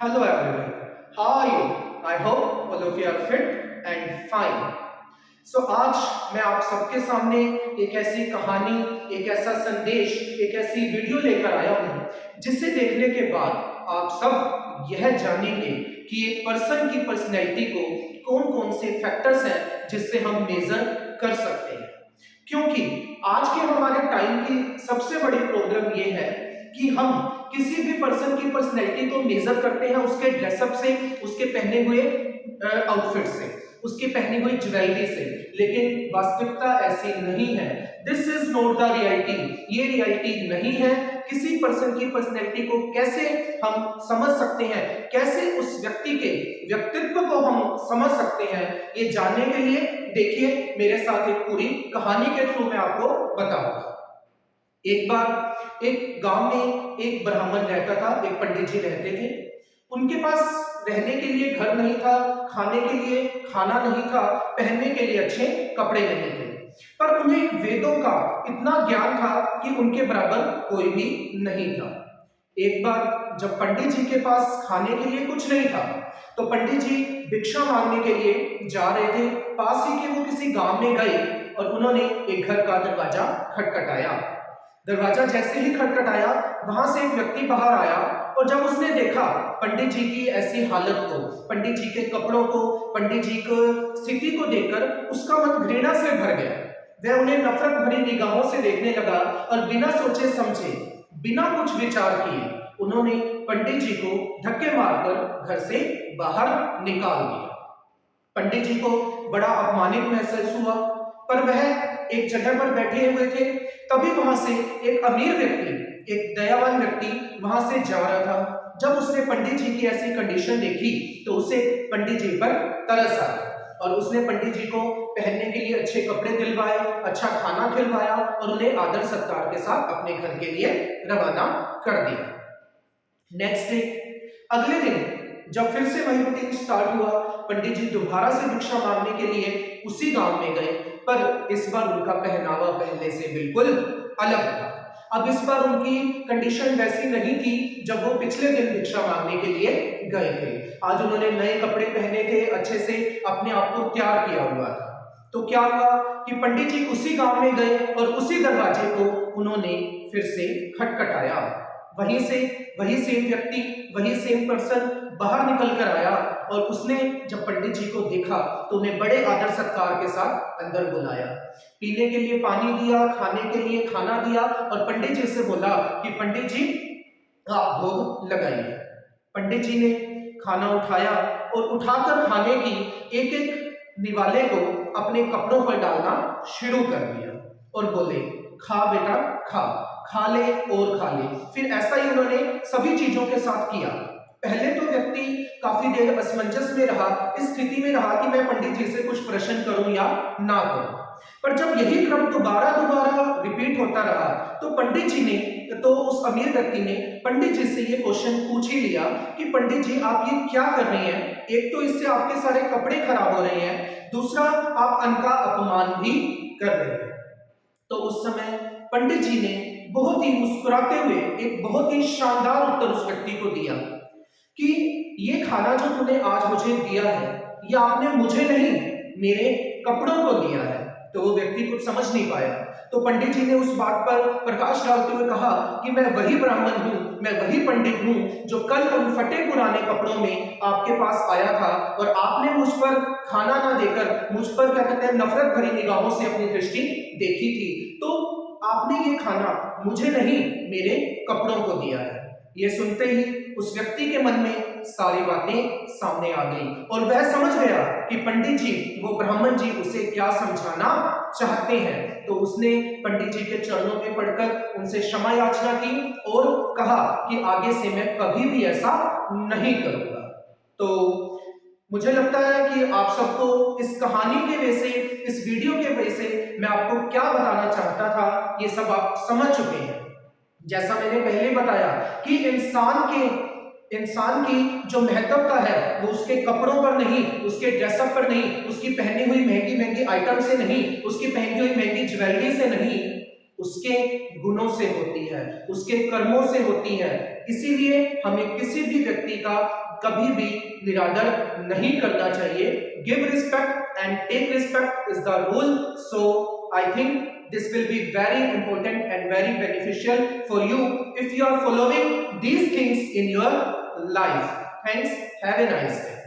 Hello everyone, how are you? I hope all of you are fit and fine. आज मैं आप सबके सामने एक ऐसी कहानी, एक ऐसा संदेश, एक ऐसी वीडियो लेकर आया हूं जिसे देखने के बाद आप सब यह जानेंगे कि एक पर्सन की पर्सनैलिटी को कौन कौन से फैक्टर्स हैं जिससे हम मेजर कर सकते हैं। क्योंकि आज के हमारे टाइम की सबसे बड़ी प्रॉब्लम ये है कि हम किसी भी पर्सन की पर्सनैलिटी को मेजर करते हैं उसके ड्रेसअप से, उसके पहने हुए आउटफिट से, उसकी पहनी हुई ज्वेलरी से, लेकिन वास्तविकता ऐसी नहीं है। This is not the reality, ये रियलिटी नहीं है। किसी पर्सन की पर्सनैलिटी को कैसे हम समझ सकते हैं, कैसे उस व्यक्ति के व्यक्तित्व को हम समझ सकते हैं, ये जानने के लिए देखिए मेरे साथ एक पूरी कहानी के थ्रू मैं आपको बताऊंगा। एक बार एक गांव में एक ब्राह्मण रहता था, एक पंडित जी रहते थे। उनके पास रहने के लिए घर नहीं था, खाने के लिए खाना नहीं था, पहनने के लिए अच्छे कपड़े नहीं थे, पर उन्हें वेदों का इतना ज्ञान था कि उनके बराबर कोई भी नहीं था। एक बार जब पंडित जी के पास खाने के लिए कुछ नहीं था तो पंडित जी भिक्षा मांगने के लिए जा रहे थे। पास ही के वो किसी गांव में गए और उन्होंने एक घर का दरवाजा खटखटाया। दरवाजा जैसे ही खटखटाया वहां से एक व्यक्ति बाहर आया और जब उसने देखा पंडित जी की ऐसी हालत को, पंडित जी के कपड़ों को, पंडित जी को स्थिति को देखकर उसका मन घृणा से भर गया। वह उन्हें नफरत भरी निगाहों से देखने लगा और बिना सोचे समझे, बिना कुछ विचार किए उन्होंने पंडित जी को धक्के मारकर घर से बाहर निकाल दिया। पंडित जी को बड़ा अपमानित महसूस हुआ, पर वह एक जगह पर बैठे हुए थे। तभी वहां से एक अमीर व्यक्ति, एक दयावान व्यक्ति वहां से जा रहा था। जब उसने पंडित जी की ऐसी कंडीशन देखी तो उसे पंडित जी पर तरस आया और उसने पंडित जी को पहनने के लिए अच्छे कपड़े दिलवाए, अच्छा खाना खिलवाया और उन्हें आदर सत्कार के साथ अपने घर के लिए रवाना कर दिया। नेक्स्ट डे, अगले दिन जब फिर से वही रूटीन स्टार्ट हुआ, पंडित जी दोबारा से भिक्षा मांगने के लिए उसी गांव में गए, पर इस बार उनका पहनावा पहले से बिल्कुल अलग था। अब इस बार उनकी कंडीशन वैसी नहीं थी जब वो पिछले दिन भिक्षा मांगने के लिए गए थे। आज उन्होंने नए कपड़े पहने थे, अच्छे से अपने आप को तैयार किया हुआ था। तो क्या हुआ कि पंडित जी उसी गांव में गए और उसी दरवाजे को उन्होंने फिर से खटखटाया। वहीं से वही सेम व्यक्ति, वही सेम पर्सन बाहर निकल कर आया और उसने जब पंडित जी को देखा तो उन्हें बड़े आदर सत्कार के साथ अंदर बुलाया, पीने के लिए पानी दिया, खाने के लिए खाना दिया और पंडित जी से बोला कि पंडित जी आप भोग लगाइए। पंडित जी ने खाना उठाया और उठाकर खाने की एक एक निवाले को अपने कपड़ों पर डालना शुरू कर दिया और बोले, खा बेटा खा, खा ले और खा ले। फिर ऐसा ही उन्होंने सभी चीजों के साथ किया। पहले तो व्यक्ति काफी देर असमंजस में रहा, इस स्थिति में रहा कि मैं पंडित जी से कुछ प्रश्न करूं या ना करूं। पर जब यही क्रम दोबारा रिपीट होता रहा तो पंडित जी ने, तो उस अमीर व्यक्ति ने पंडित जी से ये क्वेश्चन पूछ ही लिया कि पंडित जी आप ये क्या कर रहे हैं? एक तो इससे आपके सारे कपड़े खराब हो रहे हैं, दूसरा आप अन्न का अपमान भी कर रहे हैं। तो उस समय पंडित जी ने बहुत ही मुस्कुराते हुए एक बहुत ही शानदार उत्तर उस व्यक्ति को दिया कि ये खाना जो तूने आज मुझे दिया है, ये आपने मुझे नहीं मेरे कपड़ों को दिया है। तो वो व्यक्ति कुछ समझ नहीं पाया। तो पंडित जी ने उस बात पर प्रकाश डालते हुए कहा कि मैं वही ब्राह्मण हूं, मैं वही पंडित हूं जो कल उन फटे पुराने कपड़ों में आपके पास आया था और आपने मुझ पर खाना ना देकर मुझ पर क्या कहते हैं नफरत भरी निगाहों से अपनी दृष्टि देखी थी। तो आपने ये खाना मुझे नहीं मेरे कपड़ों को दिया है। ये सुनते ही उस व्यक्ति के मन में सारी बातें सामने आ गई और वह समझ गया कि पंडित जी, वो ब्राह्मण जी उसे क्या समझाना चाहते हैं। तो उसने पंडित जी के चरणों में पड़कर उनसे क्षमा याचना की और कहा कि आगे से मैं कभी भी ऐसा नहीं करूंगा। तो मुझे लगता है कि आप सबको इस कहानी के वजह से, इस वीडियो के वजह से मैं आपको क्या बताना चाहता था ये सब आप समझ चुके हैं। जैसा मैंने पहले बताया कि इंसान की जो महत्वता है वो उसके कपड़ों पर नहीं, उसके ड्रेसअप पर नहीं, उसकी पहनी हुई महंगी महंगी आइटम से नहीं, उसकी पहनी हुई महंगी ज्वेलरी से नहीं, उसके गुणों से होती है, उसके कर्मों से होती है। इसीलिए हमें किसी भी व्यक्ति का कभी भी निरादर नहीं करना चाहिए। Give respect and take respect is the rule. So I think this will be very important and very beneficial for you if you are following these things in your life. Thanks. Have a nice day.